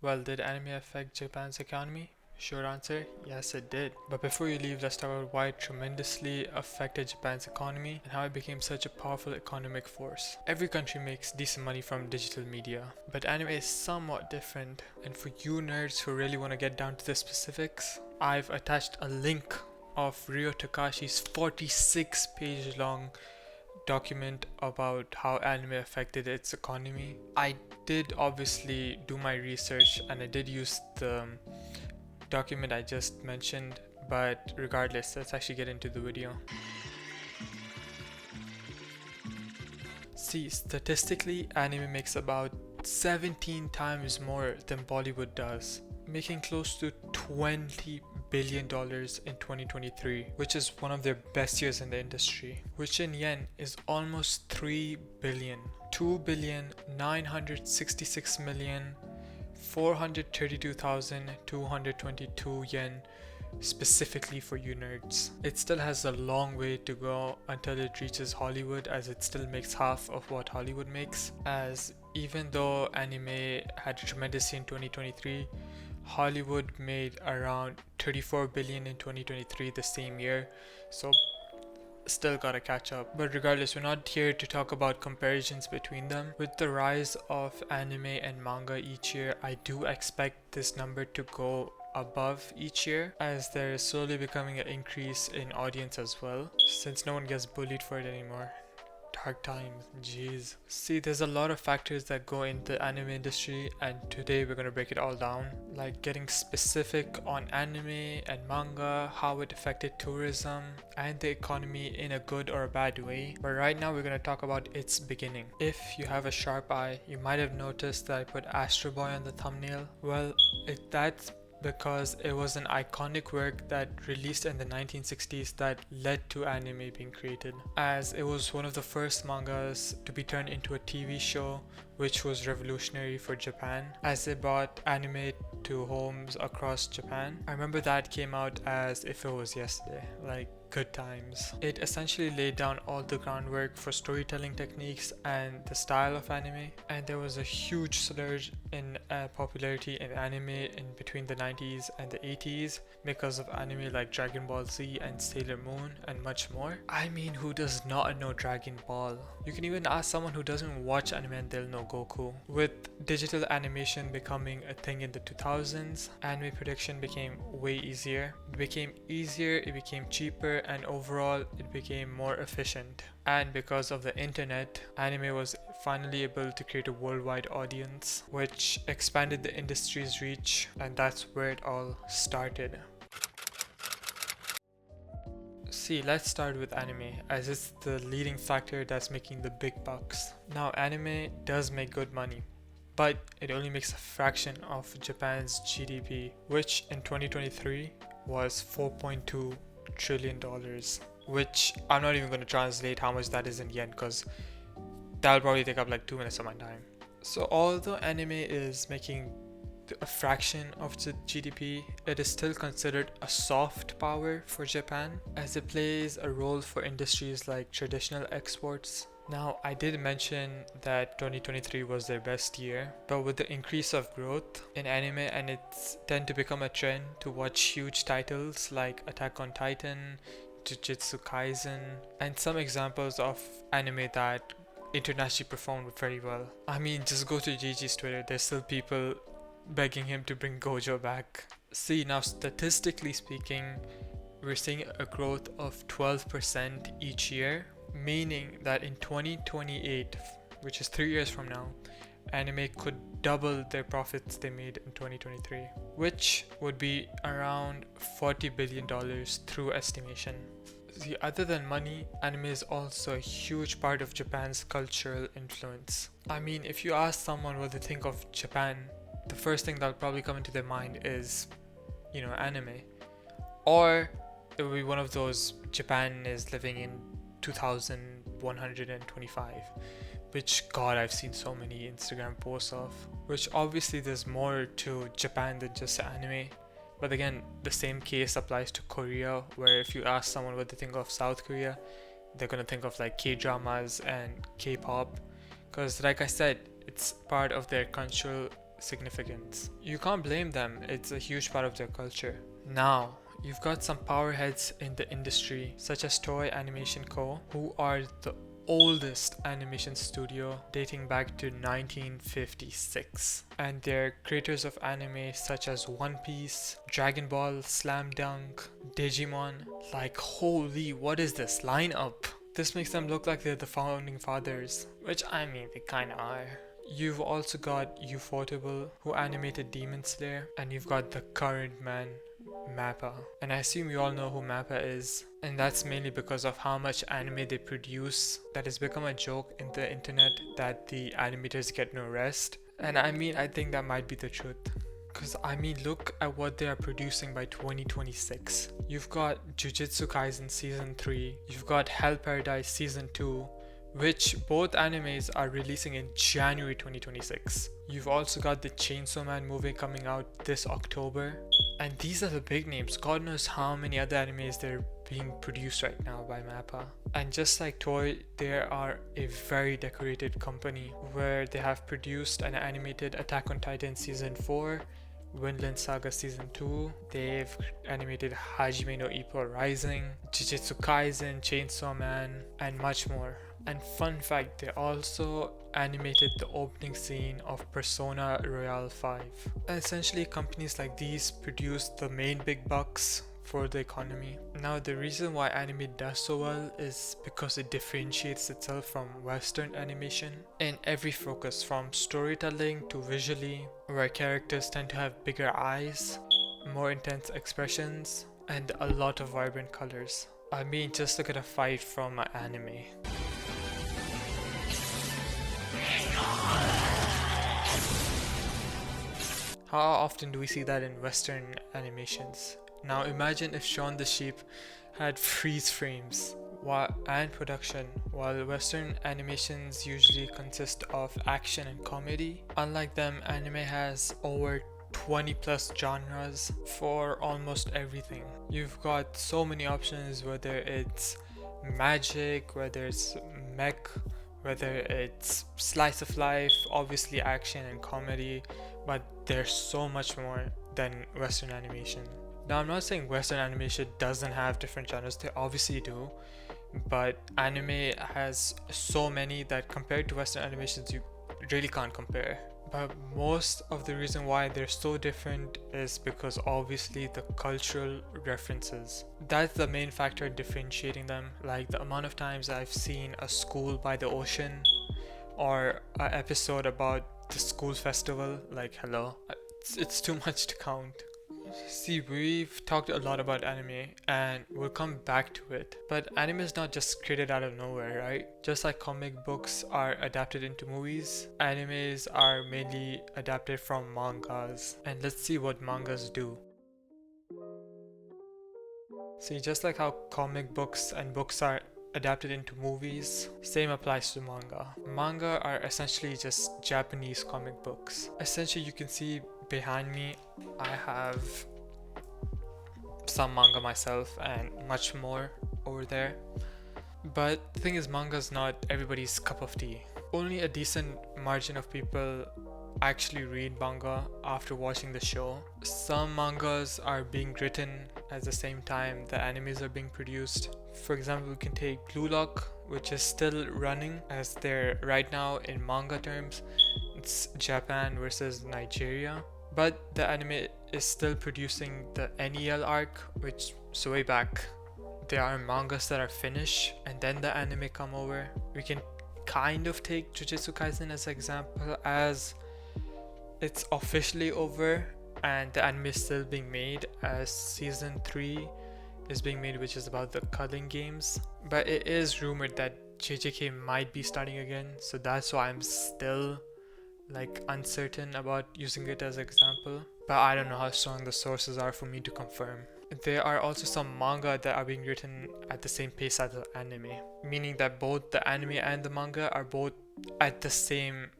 Well, did anime affect Japan's economy? Short answer, yes it did. But before you leave, let's talk about why it tremendously affected Japan's economy and how it became such a powerful economic force. Every country makes decent money from digital media, but anime is somewhat different. And for you nerds who really want to get down to the specifics, I've attached a link of Ryo Takashi's 46-page long document about how anime affected its economy. I did obviously do my research and I did use the document I just mentioned, but regardless, let's actually get into the video. See, statistically, anime makes about 17 times more than Bollywood does, making close to $20 billion in 2023, which is one of their best years in the industry, which in yen is almost 3 billion. 2,966,432,222 yen specifically for you nerds. It still has a long way to go until it reaches Hollywood, as it still makes half of what Hollywood makes, as even though anime had a tremendous year in 2023, Hollywood made around 34 billion in 2023, the same year, so still gotta catch up. But regardless, we're not here to talk about comparisons between them. With the rise of anime and manga each year, I do expect this number to go above each year, as there is slowly becoming an increase in audience as well, since no one gets bullied for it anymore. Dark times, jeez. See, there's a lot of factors that go into the anime industry, and today we're gonna break it all down, like getting specific on anime and manga, how it affected tourism and the economy in a good or a bad way. But right now we're gonna talk about its beginning. If you have a sharp eye, you might have noticed that I put Astro Boy on the thumbnail. Well, that's because it was an iconic work that released in the 1960s that led to anime being created, as it was one of the first mangas to be turned into a TV show, which was revolutionary for Japan as it brought anime to homes across Japan. I remember that came out as if it was yesterday, like good times. It essentially laid down all the groundwork for storytelling techniques and the style of anime, and there was a huge surge in popularity in anime in between the 90s and the 80s because of anime like Dragon Ball Z and Sailor Moon and much more. I mean, who does not know Dragon Ball? You can even ask someone who doesn't watch anime and they'll know Goku. With digital animation becoming a thing in the 2000s, anime production became way easier. It became easier, it became cheaper, and overall it became more efficient. And because of the internet, anime was finally able to create a worldwide audience, which expanded the industry's reach, and that's where it all started. See, let's start with anime, as it's the leading factor that's making the big bucks. Now, anime does make good money, but it only makes a fraction of Japan's GDP, which in 2023 was $4.2 trillion, which I'm not even going to translate how much that is in yen, because that'll probably take up like 2 minutes of my time. So although anime is making a fraction of the GDP, it is still considered a soft power for Japan, as it plays a role for industries like traditional exports. Now, I did mention that 2023 was their best year, but with the increase of growth in anime, and it's tend to become a trend to watch huge titles like Attack on Titan, Jujutsu Kaisen, and some examples of anime that internationally performed very well. I mean, just go to Gigi's Twitter, there's still people begging him to bring Gojo back. See, now statistically speaking, we're seeing a growth of 12% each year, meaning that in 2028, which is 3 years from now, anime could double their profits they made in 2023, which would be around $40 billion through estimation. See, other than money, anime is also a huge part of Japan's cultural influence. I mean, if you ask someone what they think of Japan, the first thing that'll probably come into their mind is, anime. Or it will be one of those Japan is living in 2125, which God, I've seen so many Instagram posts of, which obviously there's more to Japan than just anime. But again, the same case applies to Korea, where if you ask someone what they think of South Korea, they're gonna think of like K-dramas and K-pop, because like I said, it's part of their cultural significance. You can't blame them, it's a huge part of their culture. Now, you've got some powerheads in the industry, such as Toei Animation Co., who are the oldest animation studio dating back to 1956, and they're creators of anime such as One Piece, Dragon Ball, Slam Dunk, Digimon. Like, holy, what is this lineup? This makes them look like they're the founding fathers, which I mean, they kinda are. You've also got Ufotable, who animated Demon Slayer, and you've got the current man, Mappa. And I assume you all know who Mappa is, and that's mainly because of how much anime they produce that has become a joke in the internet that the animators get no rest. And I mean, I think that might be the truth. Because I mean, look at what they are producing by 2026. You've got Jujutsu Kaisen Season 3, you've got Hell Paradise Season 2, which both animes are releasing in January 2026. You've also got the Chainsaw Man movie coming out this October. And these are the big names. God knows how many other animes they're being produced right now by Mappa. And just like Toei, they are a very decorated company where they have produced and animated Attack on Titan Season 4, Vinland Saga Season 2, they've animated Hajime no Ippo Rising, Jujutsu Kaisen, Chainsaw Man, and much more. And fun fact, they also animated the opening scene of Persona Royale 5. Essentially, companies like these produce the main big bucks for the economy. Now, the reason why anime does so well is because it differentiates itself from Western animation in every focus, from storytelling to visually, where characters tend to have bigger eyes, more intense expressions, and a lot of vibrant colors. I mean, just look at a fight from an anime. How often do we see that in Western animations? Now imagine if Shaun the Sheep had freeze frames and production, while Western animations usually consist of action and comedy. Unlike them, anime has over 20 plus genres for almost everything. You've got so many options, whether it's magic, whether it's mech, whether it's slice of life, obviously action and comedy, but there's so much more than Western animation. Now, I'm not saying Western animation doesn't have different genres, they obviously do, but anime has so many that compared to Western animations, you really can't compare. But most of the reason why they're so different is because obviously the cultural references. That's the main factor in differentiating them. Like the amount of times I've seen a school by the ocean or an episode about the school festival, like hello, it's too much to count. See, we've talked a lot about anime and we'll come back to it, but anime is not just created out of nowhere, right? Just like comic books are adapted into movies, animes are mainly adapted from mangas. And let's see what mangas do. See, just like how comic books and books are adapted into movies, same applies to manga. Manga are essentially just Japanese comic books. Essentially, you can see behind me, I have some manga myself and much more over there. But the thing is, manga is not everybody's cup of tea. Only a decent margin of people actually read manga after watching the show. Some mangas are being written at the same time the animes are being produced. For example, we can take Blue Lock, which is still running as they're right now in manga terms. It's Japan versus Nigeria. But the anime is still producing the NEL arc, which so way back. There are mangas that are finished and then the anime come over. We can kind of take Jujutsu Kaisen as an example, as it's officially over and the anime is still being made, as season 3 is being made, which is about the culling games. But it is rumored that JJK might be starting again, so that's why I'm still uncertain about using it as an example, but I don't know how strong the sources are for me to confirm. There are also some manga that are being written at the same pace as the anime, meaning that both the anime and the manga are both at the same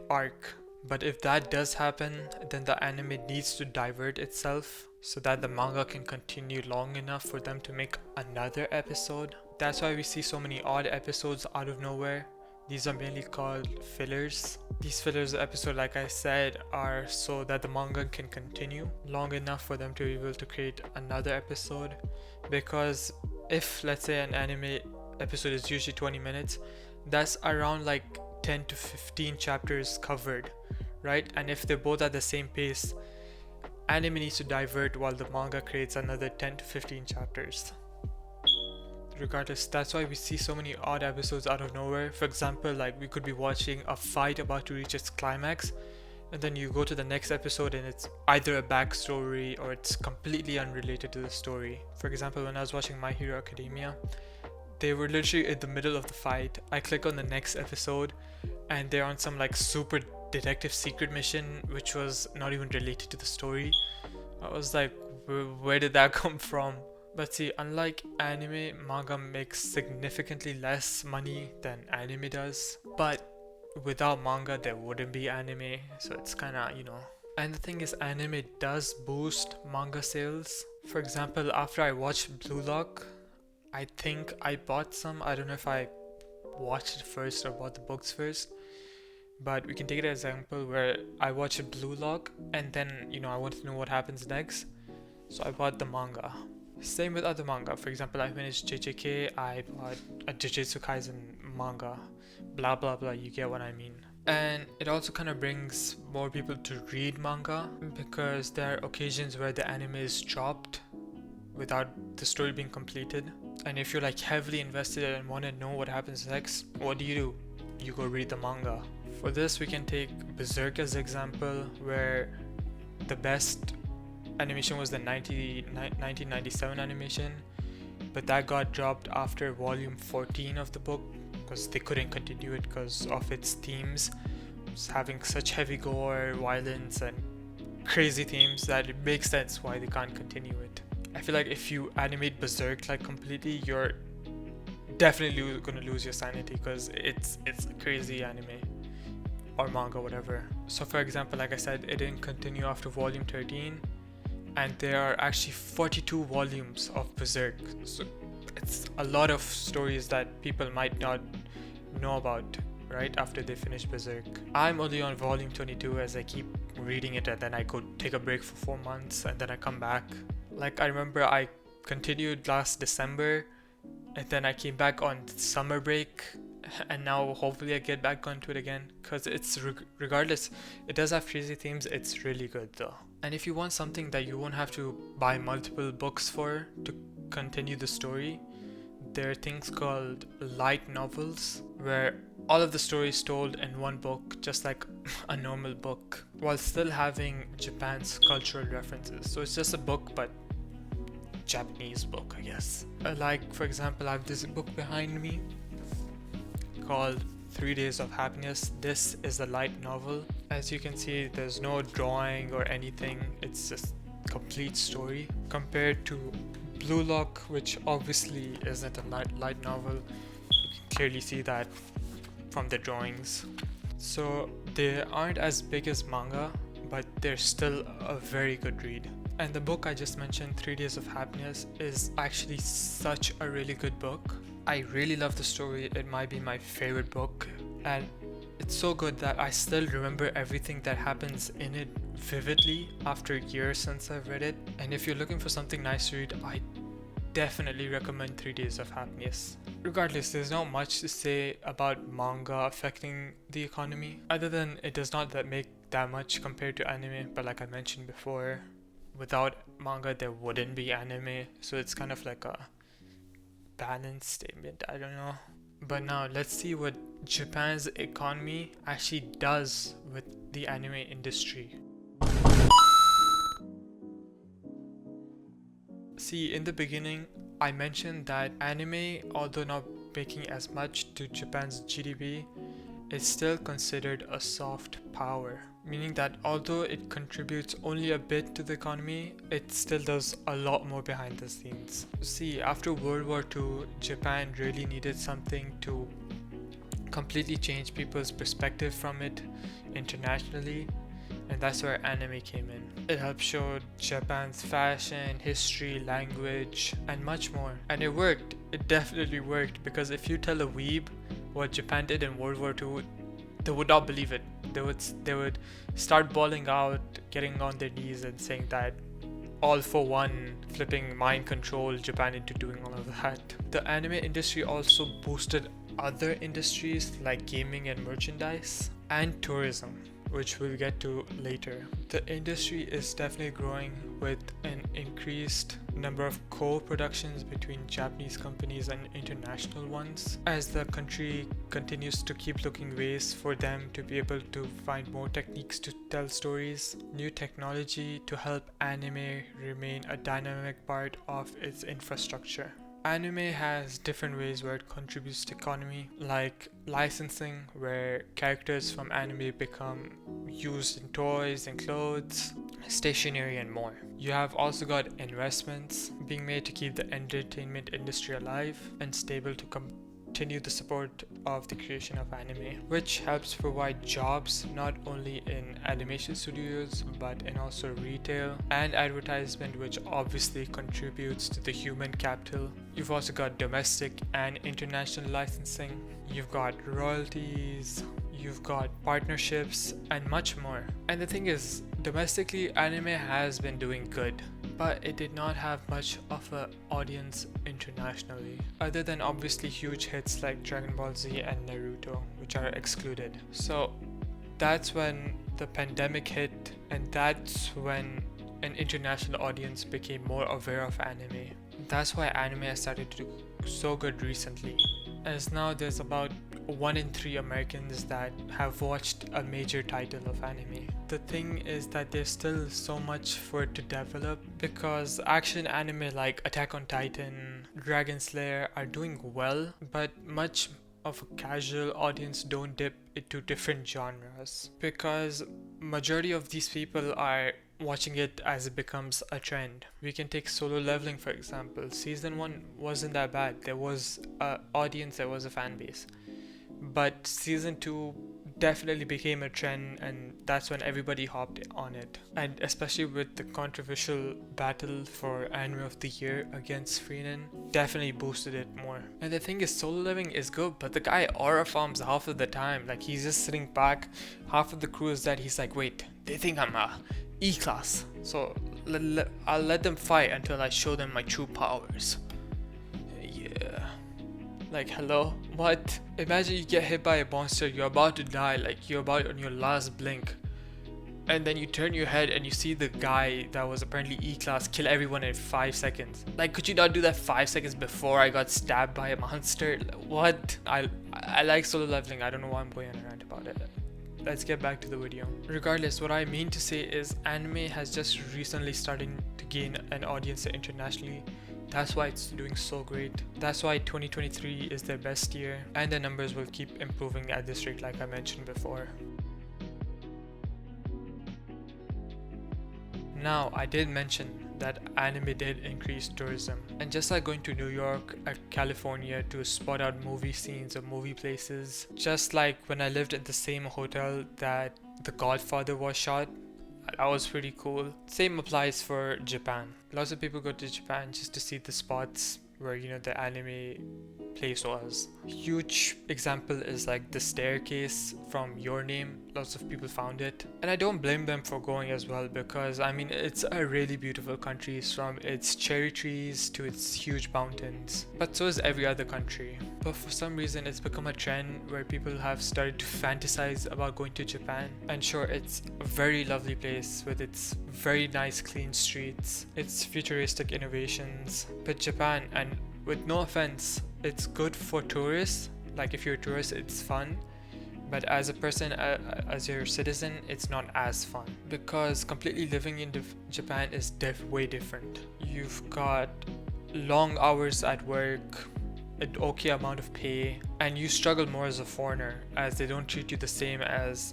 arc. But if that does happen, then the anime needs to divert itself so that the manga can continue long enough for them to make another episode. That's why we see so many odd episodes out of nowhere, These are mainly called fillers. These fillers episode, like I said, are so that the manga can continue long enough for them to be able to create another episode. Because if, let's say, an anime episode is usually 20 minutes, that's around like 10 to 15 chapters covered, right? And if they're both at the same pace, anime needs to divert while the manga creates another 10 to 15 chapters. Regardless, that's why we see so many odd episodes out of nowhere. For example, like we could be watching a fight about to reach its climax, and then you go to the next episode and it's either a backstory or it's completely unrelated to the story. For example, when I was watching My Hero Academia, they were literally in the middle of the fight. I click on the next episode and they're on some like super detective secret mission which was not even related to the story. I was like, where did that come from? But see, unlike anime, manga makes significantly less money than anime does. But without manga, there wouldn't be anime, so it's kinda, And the thing is, anime does boost manga sales. For example, after I watched Blue Lock, I think I bought some. I don't know if I watched it first or bought the books first. But we can take it as an example where I watched Blue Lock and then, I want to know what happens next. So I bought the manga. Same with other manga. For example, I finished JJK, I bought a Jujutsu Kaisen manga. Blah blah blah, you get what I mean. And it also kind of brings more people to read manga because there are occasions where the anime is dropped without the story being completed. And if you're like heavily invested and want to know what happens next, what do? You go read the manga. For this, we can take Berserk as an example, where the best animation was the 1997 animation, but that got dropped after volume 14 of the book because they couldn't continue it because of its themes. It's having such heavy gore, violence, and crazy themes that it makes sense why they can't continue it. I feel like if you animate Berserk like completely, you're definitely gonna lose your sanity because it's a crazy anime or manga, whatever. So for example, like I said, it didn't continue after volume 13, and there are actually 42 volumes of Berserk. So it's a lot of stories that people might not know about right after they finish Berserk. I'm only on volume 22 as I keep reading it, and then I go take a break for 4 months and then I come back. Like I remember I continued last December and then I came back on summer break, and now hopefully I get back onto it again because it's regardless, it does have crazy themes. It's really good though. And if you want something that you won't have to buy multiple books for to continue the story, there are things called light novels where all of the stories told in one book, just like a normal book, while still having Japan's cultural references. So it's just a book but Japanese book, I guess. Like for example, I have this book behind me called 3 Days of Happiness. This is a light novel. As you can see, there's no drawing or anything, it's just complete story. Compared to Blue Lock, which obviously isn't a light novel, you can clearly see that from the drawings. So they aren't as big as manga, but they're still a very good read. And the book I just mentioned, 3 Days of Happiness, is actually such a really good book. I really love the story. It might be my favorite book, and it's so good that I still remember everything that happens in it vividly after years since I've read it. And if you're looking for something nice to read, I definitely recommend 3 Days of Happiness. Regardless, there's not much to say about manga affecting the economy, other than it does not make that much compared to anime. But like I mentioned before, without manga there wouldn't be anime, so it's kind of like a balanced statement, I don't know. But now let's see what Japan's economy actually does with the anime industry. See, in the beginning I mentioned that anime, although not making as much to Japan's GDP, is still considered a soft power, meaning that although it contributes only a bit to the economy, it still does a lot more behind the scenes. See, after World War II, Japan really needed something to completely change people's perspective from it internationally, and that's where anime came in. It helped show Japan's fashion, history, language, and much more. And it worked. It definitely worked, because if you tell a weeb what Japan did in World War II, they would not believe it. They would start bawling out, getting on their knees and saying that all for one, flipping mind control Japan into doing all of that. The anime industry also boosted other industries like gaming and merchandise and tourism, which we'll get to later. The industry is definitely growing with an increased number of co-productions between Japanese companies and international ones, as the country continues to keep looking ways for them to be able to find more techniques to tell stories, new technology to help anime remain a dynamic part of its infrastructure. Anime has different ways where it contributes to economy, like licensing, where characters from anime become used in toys and clothes, stationery, and more. You have also got investments being made to keep the entertainment industry alive and stable to continue the support of the creation of anime, which helps provide jobs not only in animation studios but in also retail and advertisement, which obviously contributes to the human capital. You've also got domestic and international licensing, you've got royalties, you've got partnerships, and much more. And the thing is, domestically, anime has been doing good, but it did not have much of an audience internationally, other than obviously huge hits like Dragon Ball Z and Naruto, which are excluded. So that's when the pandemic hit, and that's when an international audience became more aware of anime. That's why anime has started to do so good recently, as now there's about 1 in 3 Americans that have watched a major title of anime. The thing is that there's still so much for it to develop, because action anime like Attack on Titan, Dragon Slayer are doing well, but much of a casual audience don't dip into different genres, because majority of these people are watching it as it becomes a trend. We can take Solo Leveling for example. Season 1 wasn't that bad. There was a audience, there was a fan base. But season 2 definitely became a trend, and that's when everybody hopped on it. And especially with the controversial battle for Anime of the Year against Freenan, definitely boosted it more. And the thing is, Solo Leveling is good, but the guy aura farms half of the time. Like, he's just sitting back. Half of the crew is that he's like, wait, they think I'm a E-class, so I'll let them fight until I show them my true powers. Yeah. Like, hello? What? Imagine you get hit by a monster, you're about to die, like you're about on your last blink. And then you turn your head and you see the guy that was apparently E-class kill everyone in 5 seconds. Like, could you not do that 5 seconds before I got stabbed by a monster? What? I like Solo Leveling, I don't know why I'm going on a rant about it. Let's get back to the video. Regardless, what I mean to say is anime has just recently started to gain an audience internationally. That's why it's doing so great. That's why 2023 is their best year, and the numbers will keep improving at this rate like I mentioned before. Now, I did mention that anime did increase tourism, and just like going to New York or California to spot out movie scenes or movie places, just like when I lived at the same hotel that The Godfather was shot, that was pretty cool. Same applies for Japan. Lots of people go to Japan just to see the spots where, you know, the anime place was. Huge example is like the staircase from Your Name. Lots of people found it, and I don't blame them for going as well, because I mean, it's a really beautiful country, from its cherry trees to its huge mountains, but so is every other country. But for some reason it's become a trend where people have started to fantasize about going to Japan. And sure, it's a very lovely place with its very nice clean streets, its futuristic innovations, but Japan, and with no offense, it's good for tourists. Like, if you're a tourist, it's fun, but as a person, as your citizen, it's not as fun, because completely living in Japan is way different. You've got long hours at work, an okay amount of pay, and you struggle more as a foreigner, as they don't treat you the same as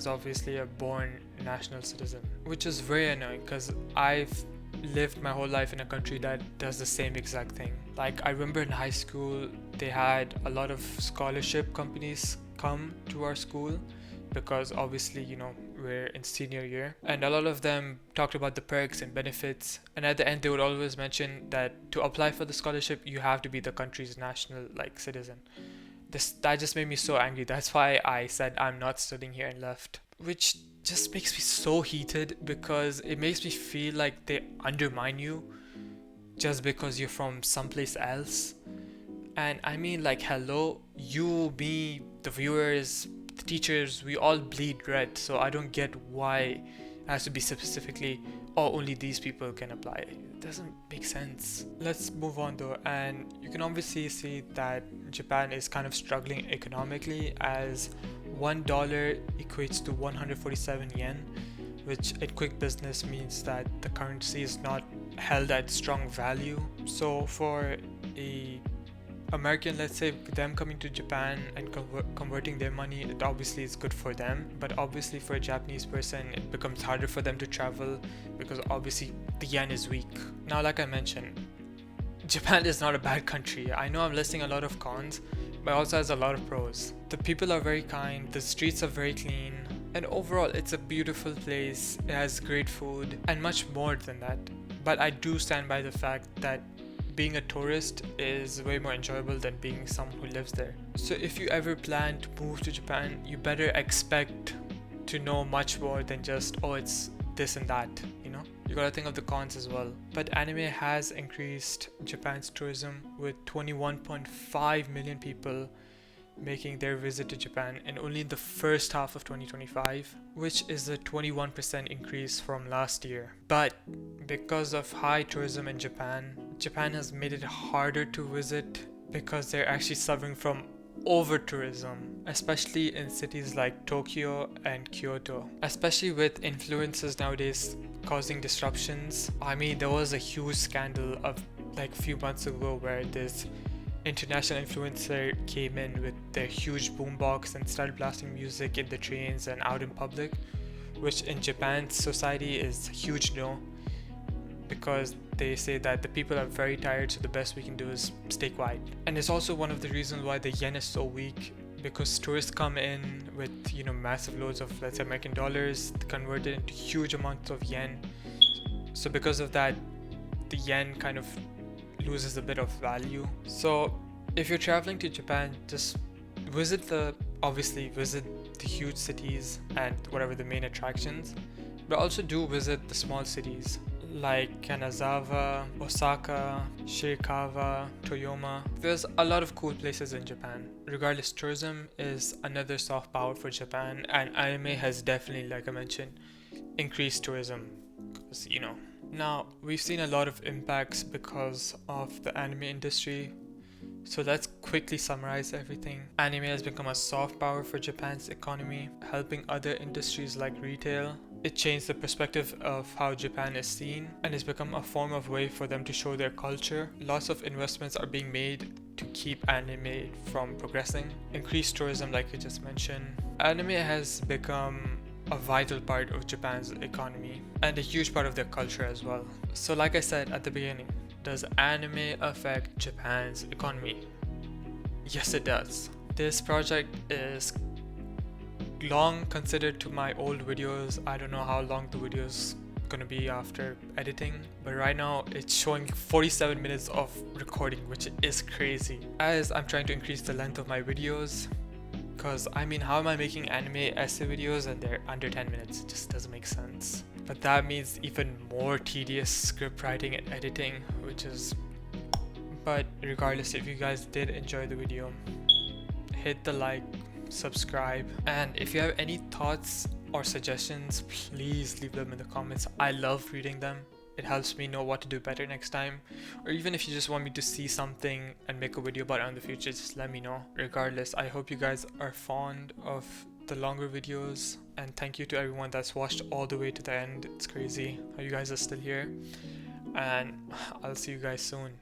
obviously a born national citizen, which is very annoying, because I've lived my whole life in a country that does the same exact thing. Like, I remember in high school they had a lot of scholarship companies come to our school, because obviously, you know, we're in senior year, and a lot of them talked about the perks and benefits, and at the end they would always mention that to apply for the scholarship you have to be the country's national, like, citizen. That just made me so angry. That's why I said I'm not studying here and left. Which just makes me so heated because it makes me feel like they undermine you just because you're from someplace else. And I mean, like, hello, you, me, the viewers, the teachers, we all bleed red. So I don't get why it has to be specifically, oh, only these people can apply. It doesn't make sense. Let's move on though. And you can obviously see that Japan is kind of struggling economically, as $1 equates to 147 yen, which in quick business means that the currency is not held at strong value. So for a American, let's say, them coming to Japan and converting their money, it obviously is good for them, but obviously for a Japanese person it becomes harder for them to travel because obviously the yen is weak. Now, like I mentioned, Japan is not a bad country. I know I'm listing a lot of cons, but it also has a lot of pros. The people are very kind, the streets are very clean, and overall it's a beautiful place. It has great food and much more than that. But I do stand by the fact that being a tourist is way more enjoyable than being someone who lives there. So if you ever plan to move to Japan, you better expect to know much more than just, oh, it's this and that, you know? You gotta think of the cons as well. But anime has increased Japan's tourism, with 21.5 million people making their visit to Japan and only in the first half of 2025, which is a 21% increase from last year. But because of high tourism in Japan, Japan has made it harder to visit because they're actually suffering from over tourism, especially in cities like Tokyo and Kyoto, especially with influencers nowadays causing disruptions. I mean, there was a huge scandal of like a few months ago where this international influencer came in with their huge boombox and started blasting music in the trains and out in public, which in Japan's society is a huge no, because they say that the people are very tired, so the best we can do is stay quiet. And it's also one of the reasons why the yen is so weak, because tourists come in with, you know, massive loads of, let's say, American dollars converted into huge amounts of yen. So because of that, the yen kind of loses a bit of value. So if you're traveling to Japan, just obviously visit the huge cities and whatever the main attractions, but also do visit the small cities like Kanazawa, Osaka, Shirakawa, Toyoma. There's a lot of cool places in Japan. Regardless, tourism is another soft power for Japan, and anime has definitely, like I mentioned, increased tourism, because, you know. Now, we've seen a lot of impacts because of the anime industry, so let's quickly summarize everything. Anime has become a soft power for Japan's economy, helping other industries like retail. It changed the perspective of how Japan is seen, and has become a form of way for them to show their culture. Lots of investments are being made to keep anime from progressing. Increased tourism, like I just mentioned. Anime has become a vital part of Japan's economy and a huge part of their culture as well. So like I said at the beginning, does anime affect Japan's economy? Yes, it does. This project is long considered to my old videos. I don't know how long the video's gonna be after editing, but right now it's showing 47 minutes of recording, which is crazy, as I'm trying to increase the length of my videos. Because I mean, how am I making anime essay videos and they're under 10 minutes? It just doesn't make sense. But that means even more tedious script writing and editing, but regardless, if you guys did enjoy the video, hit the like, subscribe, and if you have any thoughts or suggestions, please leave them in the comments. I love reading them. It helps me know what to do better next time, or even if you just want me to see something and make a video about it in the future, just let me know. Regardless, I hope you guys are fond of the longer videos, and thank you to everyone that's watched all the way to the end. It's crazy how you guys are still here, and I'll see you guys soon.